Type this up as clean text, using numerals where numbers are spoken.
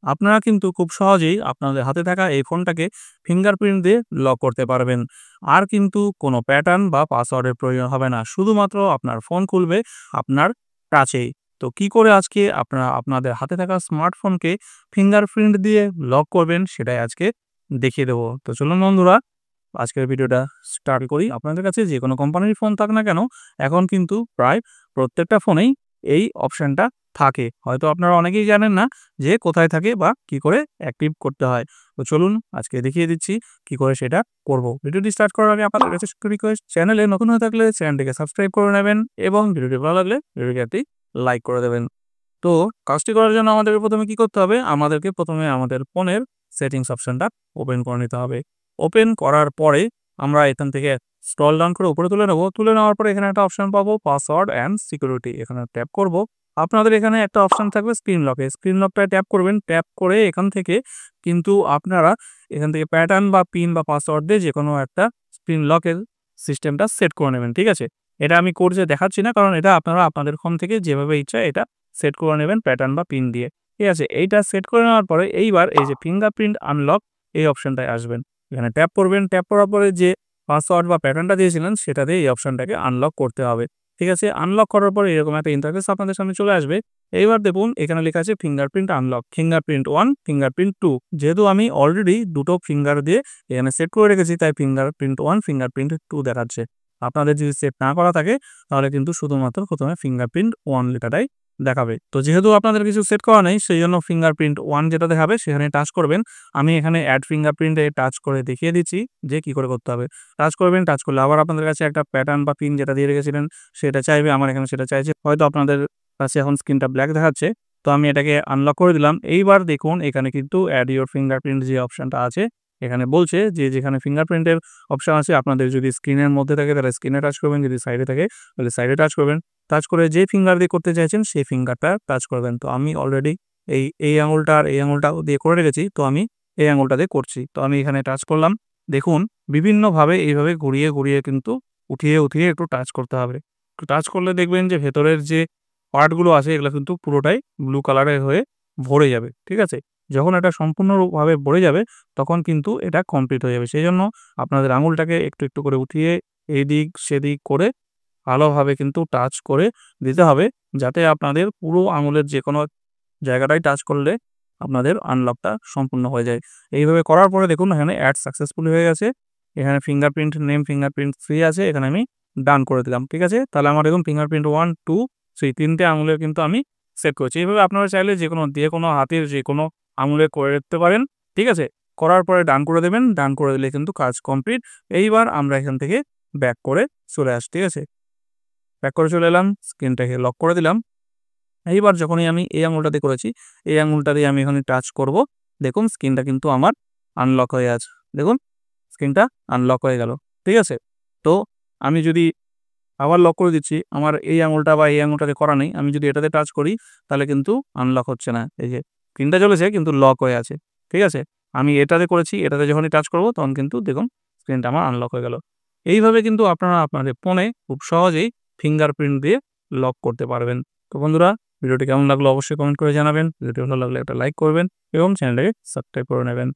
আপনারা কিন্তু খুব সহজেই আপনাদের হাতে থাকা এই ফোনটাকে ফিঙ্গারপ্রিন্ট দিয়ে লক করতে পারবেন। আর কিন্তু কোনো প্যাটার্ন বা পাসওয়ার্ডের প্রয়োজন হবে না। শুধুমাত্র আপনার ফোন খুলবে আপনার টাচেই। তো কি করে আজকে আপনারা আপনাদের হাতে থাকা স্মার্টফোনকে ফিঙ্গারপ্রিন্ট দিয়ে লক করবেন সেটাই আজকে দেখিয়ে দেবো। তো চলুন বন্ধুরা, আজকের ভিডিওটা স্টার্ট করি। আপনাদের কাছে যে কোনো কোম্পানির ফোন থাক না কেন, এখন কিন্তু প্রায় প্রত্যেকটা ফোনেই এই অপশনটা থাকে। হয়তো আপনারা অনেকেই জানেন না যে কোথায় থাকে বা কি করে অ্যাক্টিভ করতে হয়। তো চলুন আজকে দেখিয়ে দিচ্ছি কি করে সেটা করব। ভিডিওটি স্টার্ট করার আগে আপনাদের কাছে ছোট্ট রিকোয়েস্ট, চ্যানেলে নতুন হয়ে থাকলে চ্যানেলটিকে সাবস্ক্রাইব করে নেবেন এবং ভিডিওটি ভালো লাগলে ভিডিওটি একটি লাইক করে দেবেন। তো কাজটি করার জন্য আমাদেরকে প্রথমে কি করতে হবে? আমাদেরকে প্রথমে আমাদের ফোনের সেটিংস অপশনটা ওপেন করে নিতে হবে। ওপেন করার পরে আমরা এখান থেকে স্ক্রল ডাউন করে উপরে তুলে নেব। তুলে নেওয়ার পরে এখানে একটা অপশন পাবো পাসওয়ার্ড অ্যান্ড সিকিউরিটি। এখানে ট্যাপ করব। আপনাদের এখানে একটা অপশন থাকবে স্ক্রিন লকে। স্ক্রিন লকটায় ট্যাপ করবেন। ট্যাপ করে এখান থেকে কিন্তু আপনারা এখান থেকে প্যাটার্ন বা পিন বা পাসওয়ার্ড দিয়ে যেকোনো একটা স্ক্রিন লকের সিস্টেমটা সেট করে নেবেন। ঠিক আছে? এটা আমি কোর্সে দেখাচ্ছি না, কারণ এটা আপনারা আপনাদের ফোন থেকে যেভাবে ইচ্ছা এটা সেট করে নেবেন প্যাটার্ন বা পিন দিয়ে। ঠিক আছে? এইটা সেট করে নেওয়ার পরে এইবার এই যে ফিঙ্গারপ্রিন্ট আনলক এই অপশনটায় আসবেন। এখানে ট্যাপ করবেন। ট্যাপ করার পরে যে পাসওয়ার্ড বা প্যাটার্নটা দিয়েছিলেন সেটা দিয়ে এই অপশনটাকে আনলক করতে হবে। ঠিক আছে? আনলক করার পরে এরকম একটা ইন্টারফেস আপনাদের সামনে চলে আসবে। এইবার দেখুন এখানে লেখা আছে ফিঙ্গারপ্রিন্ট আনলক, ফিঙ্গারপ্রিন্ট 1, ফিঙ্গারপ্রিন্ট 2। যেহেতু আমি অলরেডি দুটো ফিঙ্গার দিয়ে এখানে সেট করে রেখেছি তাই ফিঙ্গারপ্রিন্ট 1, ফিঙ্গারপ্রিন্ট 2 দেখাচ্ছে। আপনাদের যদি সেট না করা থাকে তাহলে কিন্তু শুধুমাত্র প্রথমে ফিঙ্গারপ্রিন্ট 1 লেখাটাই দেখাবে। তো যেহেতু আপনাদের কিছু সেট করা নেই সেইজন্য ফিঙ্গারপ্রিন্ট 1 যেটা দেখাবে সেখানে টাচ করবেন। আমি এখানে অ্যাড ফিঙ্গারপ্রিন্টে টাচ করে দেখিয়ে দিচ্ছি যে কি করে করতে হবে। টাচ করবেন, টাচ করলে আবার আপনাদের কাছে একটা প্যাটার্ন বা পিন যেটা দিয়ে রেখেছিলেন সেটা চাইবে। আমার এখানে সেটা চাইছে। হয়তো আপনাদের কাছে এখন স্ক্রিনটা ব্ল্যাক দেখাচ্ছে। তো আমি এটাকে আনলক করে দিলাম। এইবার দেখুন এখানে কিন্তু অ্যাড ইউর ফিঙ্গারপ্রিন্ট যে অপশনটা আছে এখানে বলছে যে যেখানে ফিঙ্গারপ্রিন্টের অপশন আছে আপনাদের যদি স্ক্রিনের মধ্যে থাকে তাহলে স্ক্রিনে টাচ করবেন, যদি সাইডে থাকে তাহলে সাইডে টাচ করবেন। টাচ করে যে ফিঙ্গার দিয়ে করতে চাইছেন সেই ফিঙ্গারটা টাচ করবেন। তো আমি অলরেডি এই আঙুলটা আর এই আঙুলটা দিয়ে করে রেখেছি। তো আমি এই আঙুলটা দিয়ে করছি। তো আমি এখানে টাচ করলাম। দেখুন বিভিন্নভাবে এইভাবে ঘুরিয়ে, ঘুরিয়ে কিন্তু উঠিয়ে, উঠিয়ে একটু টাচ করতে হবে। একটু টাচ করলে দেখবেন যে ভেতরের যে পার্টগুলো আছে এগুলো কিন্তু পুরোটাই ব্লু কালারের হয়ে ভরে যাবে। ঠিক আছে? যখন এটা সম্পূর্ণভাবে ভরে যাবে তখন কিন্তু এটা কমপ্লিট হয়ে যাবে। সেজন্য আপনাদের আঙুলটাকে একটু, একটু করে উঠিয়ে এদিক সেদিক করে ভালোভাবে কিন্তু টাচ করে দিতে হবে, যাতে আপনাদের পুরো আঙুলের যেকোনো জায়গাটায় টাচ করলে আপনাদের আনলকটা সম্পূর্ণ হয়ে যায়। এইভাবে করার পরে দেখুন এখানে অ্যাড সাকসেসফুল হয়ে গেছে। এখানে ফিঙ্গারপ্রিন্ট নেম, ফিঙ্গারপ্রিন্ট 3 আছে। এখানে আমি ডান করে দিলাম। ঠিক আছে? তাহলে আমার দেখুন ফিঙ্গারপ্রিন্ট 1, 2, 3 তিনটে আঙুলে কিন্তু আমি সেট করেছি। এইভাবে আপনারা চাইলে যেকোনো হাতের যেকোনো আঙুলে করে রাখতে পারেন। ঠিক আছে? করার পরে ডান করে দেবেন। ডান করে দিলে কিন্তু কাজ কমপ্লিট। এইবার আমরা এখান থেকে ব্যাক করে চলে আসি। ঠিক আছে? ব্যাক করে চলে এলাম। স্ক্রিনটাকে লক করে দিলাম। এইবার যখনই আমি এই আঙুলটা দিয়ে করেছি, এই আঙুলটা দিয়ে আমি এখানে টাচ করব। দেখুন স্ক্রিনটা কিন্তু আমার আনলক হয়ে আছে। দেখুন স্ক্রিনটা আনলক হয়ে গেল। ঠিক আছে? তো আমি যদি আবার লক করে দিচ্ছি, আমার এই আঙুলটা বা এই আঙুলটাতে করা নেই। আমি যদি এটাতে টাচ করি তাহলে কিন্তু আনলক হচ্ছে না। এই যে স্ক্রিনটা জ্বলেছে কিন্তু লক হয়ে আছে। ঠিক আছে? আমি এটাতে করেছি, এটাতে যখনই টাচ করব তখন কিন্তু দেখুন স্ক্রিনটা আমার আনলক হয়ে গেল। এইভাবে কিন্তু আপনারা আপনাদের ফোনে খুব সহজেই ফিঙ্গারপ্রিন্ট দিয়ে লক করতে পারবেন। তো বন্ধুরা, ভিডিওটি কেমন লাগলো অবশ্যই কমেন্ট করে জানাবেন। ভিডিওটি ভালো লাগলে একটা লাইক করবেন এবং চ্যানেলটাকে সাবস্ক্রাইব করে নেবেন।